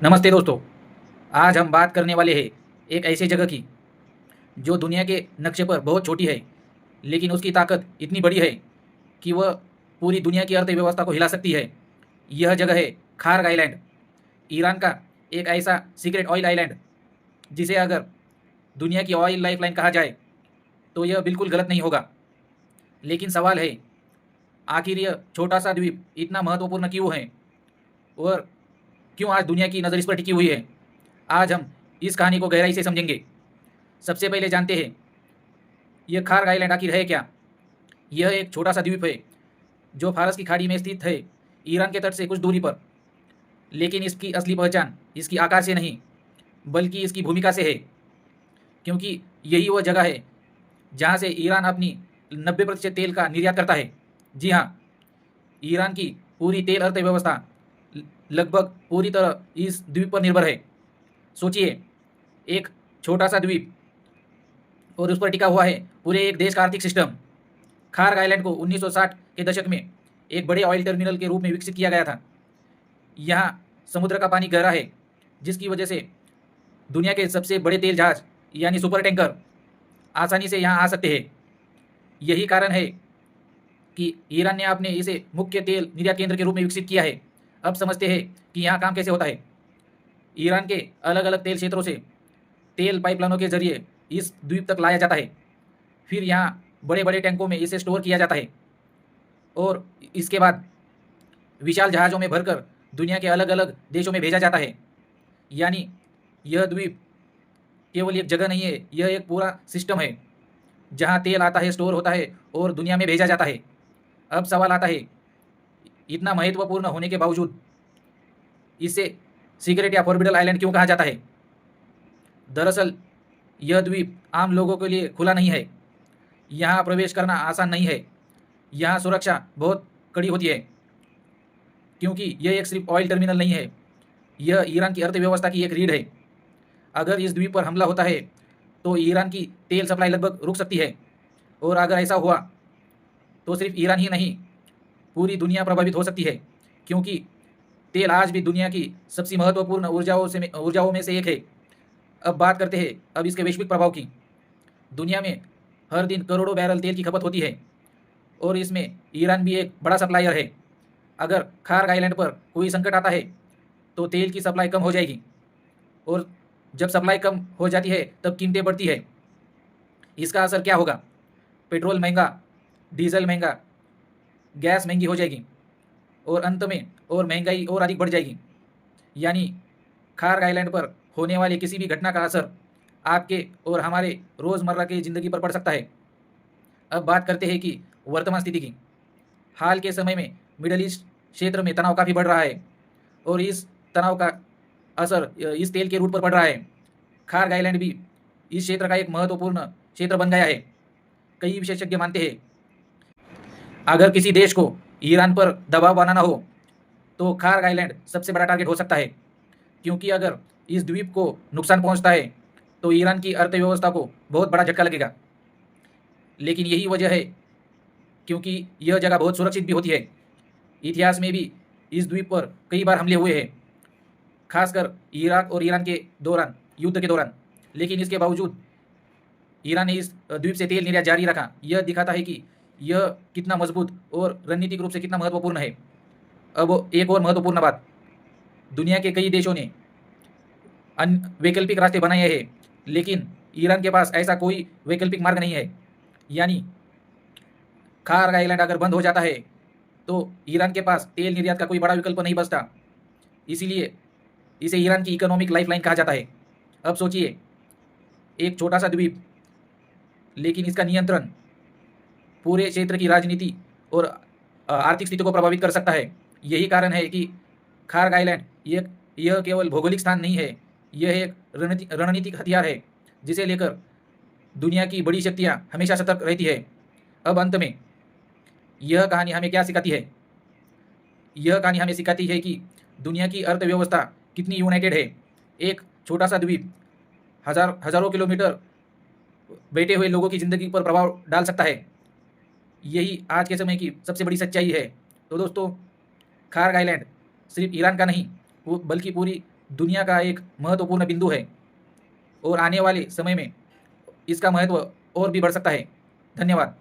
नमस्ते दोस्तों। आज हम बात करने वाले हैं एक ऐसे जगह की जो दुनिया के नक्शे पर बहुत छोटी है, लेकिन उसकी ताकत इतनी बड़ी है कि वह पूरी दुनिया की अर्थव्यवस्था को हिला सकती है। यह जगह है खार्ग आइलैंड, ईरान का एक ऐसा सीक्रेट ऑयल आइलैंड जिसे अगर दुनिया की ऑयल लाइफलाइन कहा जाए तो यह बिल्कुल गलत नहीं होगा। लेकिन सवाल है, आखिर यह छोटा सा द्वीप इतना महत्वपूर्ण क्यों है और क्यों आज दुनिया की नज़र इस पर टिकी हुई है? आज हम इस कहानी को गहराई से समझेंगे। सबसे पहले जानते हैं यह खार्ग आइलैंड आखिर है क्या। यह एक छोटा सा द्वीप है जो फारस की खाड़ी में स्थित है, ईरान के तट से कुछ दूरी पर। लेकिन इसकी असली पहचान इसकी आकार से नहीं बल्कि इसकी भूमिका से है, क्योंकि यही वह जगह है जहाँ से ईरान अपनी 90% तेल का निर्यात करता है। जी हाँ, ईरान की पूरी तेल अर्थव्यवस्था लगभग पूरी तरह इस द्वीप पर निर्भर है। सोचिए, एक छोटा सा द्वीप और उस पर टिका हुआ है पूरे एक देश का आर्थिक सिस्टम। खार्ग आइलैंड को 1960 के दशक में एक बड़े ऑयल टर्मिनल के रूप में विकसित किया गया था। यहाँ समुद्र का पानी गहरा है, जिसकी वजह से दुनिया के सबसे बड़े तेल जहाज यानी सुपर टैंकर आसानी से यहाँ आ सकते हैं। यही कारण है कि ईरान ने अपने इसे मुख्य तेल निर्यात केंद्र के रूप में विकसित किया है। अब समझते हैं कि यहाँ काम कैसे होता है। ईरान के अलग अलग तेल क्षेत्रों से तेल पाइपलाइनों के जरिए इस द्वीप तक लाया जाता है। फिर यहाँ बड़े बड़े टैंकों में इसे स्टोर किया जाता है और इसके बाद विशाल जहाज़ों में भरकर दुनिया के अलग अलग देशों में भेजा जाता है। यानी यह द्वीप केवल एक जगह नहीं है, यह एक पूरा सिस्टम है जहाँ तेल आता है, स्टोर होता है और दुनिया में भेजा जाता है। अब सवाल आता है, इतना महत्वपूर्ण होने के बावजूद इसे सीक्रेट या फॉरबिडन आइलैंड क्यों कहा जाता है? दरअसल यह द्वीप आम लोगों के लिए खुला नहीं है। यहाँ प्रवेश करना आसान नहीं है। यहाँ सुरक्षा बहुत कड़ी होती है, क्योंकि यह एक सिर्फ ऑयल टर्मिनल नहीं है, यह ईरान की अर्थव्यवस्था की एक रीढ़ है। अगर इस द्वीप पर हमला होता है तो ईरान की तेल सप्लाई लगभग रुक सकती है, और अगर ऐसा हुआ तो सिर्फ ईरान ही नहीं, पूरी दुनिया प्रभावित हो सकती है, क्योंकि तेल आज भी दुनिया की सबसे महत्वपूर्ण ऊर्जाओं में से एक है। अब बात करते हैं अब इसके वैश्विक प्रभाव की। दुनिया में हर दिन करोड़ों बैरल तेल की खपत होती है और इसमें ईरान भी एक बड़ा सप्लायर है। अगर खार्ग आइलैंड पर कोई संकट आता है तो तेल की सप्लाई कम हो जाएगी, और जब सप्लाई कम हो जाती है तब कीमतें बढ़ती है। इसका असर क्या होगा? पेट्रोल महंगा, डीजल महंगा, गैस महंगी हो जाएगी और अंत में और महंगाई और अधिक बढ़ जाएगी। यानी खार्ग आइलैंड पर होने वाली किसी भी घटना का असर आपके और हमारे रोज़मर्रा की ज़िंदगी पर पड़ सकता है। अब बात करते हैं कि वर्तमान स्थिति की। हाल के समय में मिडल ईस्ट क्षेत्र में तनाव काफ़ी बढ़ रहा है और इस तनाव का असर इस तेल के रूट पर पड़ रहा है। खार्ग आइलैंड भी इस क्षेत्र का एक महत्वपूर्ण क्षेत्र बन गया है। कई विशेषज्ञ मानते हैं अगर किसी देश को ईरान पर दबाव बनाना हो तो खार्ग आइलैंड सबसे बड़ा टारगेट हो सकता है, क्योंकि अगर इस द्वीप को नुकसान पहुंचता है तो ईरान की अर्थव्यवस्था को बहुत बड़ा झटका लगेगा। लेकिन यही वजह है क्योंकि यह जगह बहुत सुरक्षित भी होती है। इतिहास में भी इस द्वीप पर कई बार हमले हुए हैं, खासकर इराक और ईरान के दौरान, युद्ध के दौरान। लेकिन इसके बावजूद ईरान ने इस द्वीप से तेल निर्यात जारी रखा। यह दिखाता है कि यह कितना मजबूत और रणनीतिक रूप से कितना महत्वपूर्ण है। अब एक और महत्वपूर्ण बात, दुनिया के कई देशों ने अन्य वैकल्पिक रास्ते बनाए हैं, लेकिन ईरान के पास ऐसा कोई वैकल्पिक मार्ग नहीं है। यानी खार्ग आइलैंड अगर बंद हो जाता है तो ईरान के पास तेल निर्यात का कोई बड़ा विकल्प नहीं बचता। इसीलिए इसे ईरान की इकोनॉमिक लाइफलाइन कहा जाता है। अब सोचिए, एक छोटा सा द्वीप, लेकिन इसका नियंत्रण पूरे क्षेत्र की राजनीति और आर्थिक स्थिति को प्रभावित कर सकता है। यही कारण है कि खार्ग आइलैंड यह केवल भौगोलिक स्थान नहीं है, यह एक रणनीतिक हथियार है जिसे लेकर दुनिया की बड़ी शक्तियाँ हमेशा सतर्क रहती है। अब अंत में यह कहानी हमें क्या सिखाती है? यह कहानी हमें सिखाती है कि दुनिया की अर्थव्यवस्था कितनी यूनाइटेड है। एक छोटा सा द्वीप हजारों किलोमीटर बैठे हुए लोगों की ज़िंदगी पर प्रभाव डाल सकता है। यही आज के समय की सबसे बड़ी सच्चाई है। तो दोस्तों, खार्ग आइलैंड सिर्फ ईरान का नहीं, बल्कि पूरी दुनिया का एक महत्वपूर्ण बिंदु है और आने वाले समय में इसका महत्व और भी बढ़ सकता है। धन्यवाद।